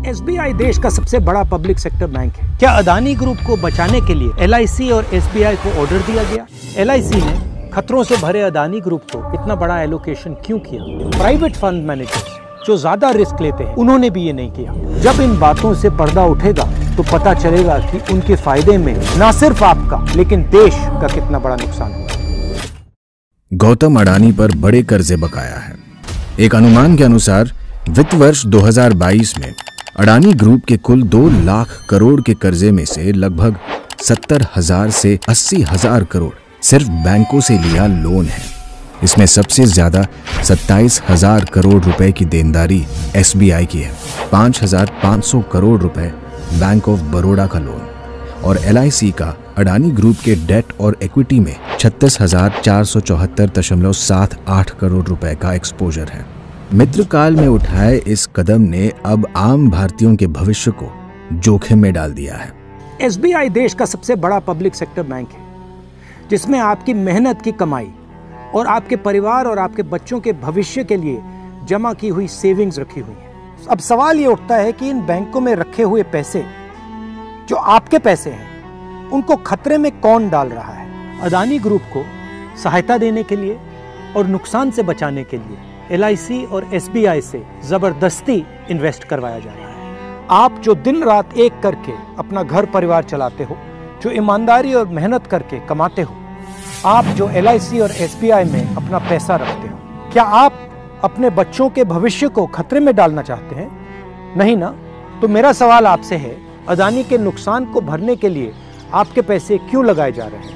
SBI देश का सबसे बड़ा पब्लिक सेक्टर बैंक है। क्या अदानी ग्रुप को बचाने के लिए एलआईसी और एसबीआई को ऑर्डर दिया गया? एलआईसी ने खतरों से भरे अदानी ग्रुप को इतना बड़ा एलोकेशन क्यों किया? प्राइवेट फंड मैनेजर्स जो ज्यादा रिस्क लेते हैं उन्होंने भी ये नहीं किया। जब इन बातों से पर्दा उठेगा तो पता चलेगा कि उनके फायदे में न सिर्फ आपका लेकिन देश का कितना बड़ा नुकसान हुआ। गौतम अडानी पर बड़े कर्जे बकाया है। एक अनुमान के अनुसार वित्त वर्ष 2022 में अडानी ग्रुप के कुल 2 लाख करोड़ के कर्जे में से लगभग 70,000 से 80,000 करोड़ सिर्फ बैंकों से लिया लोन है। इसमें सबसे ज्यादा 27,000 करोड़ रुपए की देनदारी एसबीआई की है, 5,500 करोड़ रुपए बैंक ऑफ बड़ौदा का लोन और एलआईसी का अडानी ग्रुप के डेट और इक्विटी में 36,474.78 करोड़ रुपए का एक्सपोजर है। मित्रकाल में उठाए इस कदम ने अब आम भारतीयों के भविष्य को जोखिम में डाल दिया है। एसबीआई देश का सबसे बड़ा पब्लिक सेक्टर बैंक है जिसमें आपकी मेहनत की कमाई और आपके परिवार और आपके बच्चों के भविष्य के लिए जमा की हुई सेविंग्स रखी हुई है। अब सवाल ये उठता है कि इन बैंकों में रखे हुए पैसे जो आपके पैसे हैं उनको खतरे में कौन डाल रहा है? अदानी ग्रुप को सहायता देने के लिए और नुकसान से बचाने के लिए एलआईसी और एसबीआई से जबरदस्ती इन्वेस्ट करवाया जा रहा है। आप जो दिन रात एक करके अपना घर परिवार चलाते हो, जो ईमानदारी और मेहनत करके कमाते हो, आप जो एलआईसी और एसबीआई में अपना पैसा रखते हो, क्या आप अपने बच्चों के भविष्य को खतरे में डालना चाहते हैं? नहीं ना? तो मेरा सवाल आपसे है, अदानी के नुकसान को भरने के लिए आपके पैसे क्यों लगाए जा रहे हैं?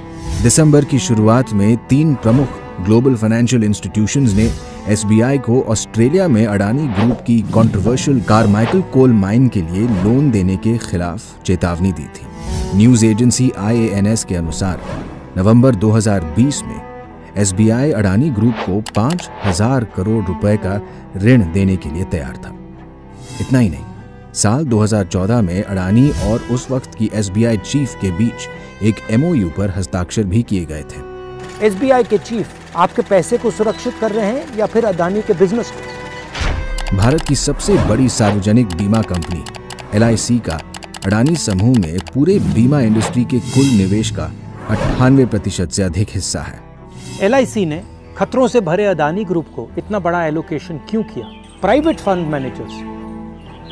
दिसंबर की शुरुआत में 3 प्रमुख ग्लोबल फाइनेंशियल इंस्टीट्यूशंस ने एसबीआई को ऑस्ट्रेलिया में अडानी ग्रुप की कंट्रोवर्शियल कारमाइकल कोल माइन के लिए लोन देने के खिलाफ चेतावनी दी थी। न्यूज एजेंसी IANS के अनुसार नवंबर 2020 में एसबीआई अडानी ग्रुप को 5,000 करोड़ रुपए का ऋण देने के लिए तैयार था। इतना ही नहीं, साल 2014 में अडानी और उस वक्त की एसबीआई चीफ के बीच एक MOU पर हस्ताक्षर भी किए गए थे। एसबीआई के चीफ आपके पैसे को सुरक्षित कर रहे हैं या फिर अदानी के बिजनेस को? भारत की सबसे बड़ी सार्वजनिक बीमा कंपनी एलआईसी का अडानी समूह में पूरे बीमा इंडस्ट्री के कुल निवेश का 98% से अधिक हिस्सा है। एलआईसी ने खतरों से भरे अदानी ग्रुप को इतना बड़ा एलोकेशन क्यों किया? प्राइवेट फंड मैनेजर्स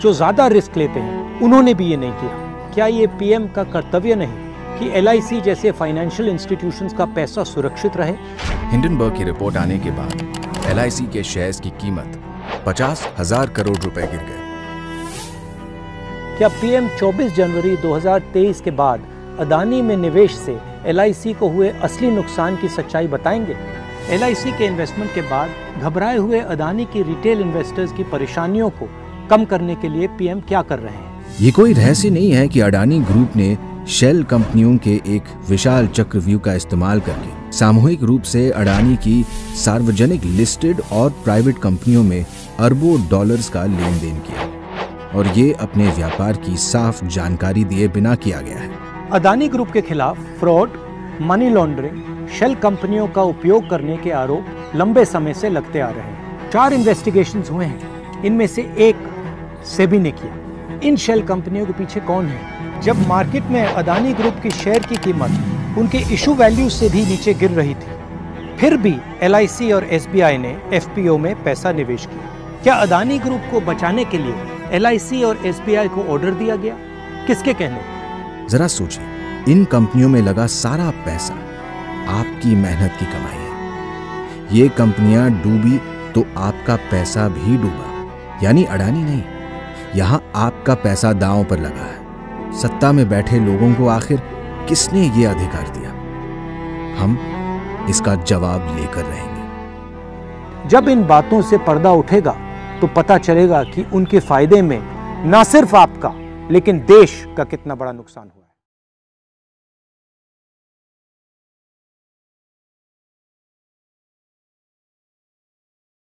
जो ज्यादा रिस्क लेते हैं उन्होंने भी ये नहीं किया। क्या ये पीएम का कर्तव्य नहीं कि एलआईसी जैसे फाइनेंशियल इंस्टीट्यूशंस का पैसा सुरक्षित रहे? हिंडनबर्ग की रिपोर्ट आने के बाद एलआईसी के शेयर्स की कीमत 50,000 करोड़ रुपए गिर गए। क्या पीएम 24 जनवरी 2023 के बाद अदानी में निवेश से एलआईसी को हुए असली नुकसान की सच्चाई बताएंगे? एलआईसी के इन्वेस्टमेंट के बाद घबराए हुए अदानी की रिटेल इन्वेस्टर्स की परेशानियों को कम करने के लिए पीएम क्या कर रहे हैं? ये कोई रहस्य नहीं है कि अडानी ग्रुप ने शेल कंपनियों के एक विशाल चक्रव्यूह का इस्तेमाल करके सामूहिक रूप से अडानी की सार्वजनिक लिस्टेड और प्राइवेट कंपनियों में अरबों डॉलर्स का लेन देन किया और ये अपने व्यापार की साफ जानकारी दिए बिना किया गया है। अदानी ग्रुप के खिलाफ फ्रॉड, मनी लॉन्ड्रिंग, शेल कंपनियों का उपयोग करने के आरोप लंबे समय से लगते आ रहे हैं। 4 इन्वेस्टिगेशंस हुए हैं, इनमें से एक सेबी ने किया। इन शेल कंपनियों के पीछे कौन है? जब मार्केट में अदानी ग्रुप की शेयर की कीमत उनके इशू वैल्यू से भी नीचे गिर रही थी, फिर भी एलआईसी और एसबीआई ने एफपीओ में पैसा निवेश किया। क्या अदानी ग्रुप को बचाने के लिए एलआईसी और एसबीआई को ऑर्डर दिया गया? किसके कहने? जरा सोचिए, इन कंपनियों में लगा सारा पैसा आपकी मेहनत की कमाई है। ये कंपनियां डूबी तो आपका पैसा भी डूबा, यानी अडानी नहीं, यहां आपका पैसा दांव पर लगा है। सत्ता में बैठे लोगों को आखिर किसने ये अधिकार दिया? हम इसका जवाब लेकर रहेंगे। जब इन बातों से पर्दा उठेगा तो पता चलेगा कि उनके फायदे में न सिर्फ आपका लेकिन देश का कितना बड़ा नुकसान हो।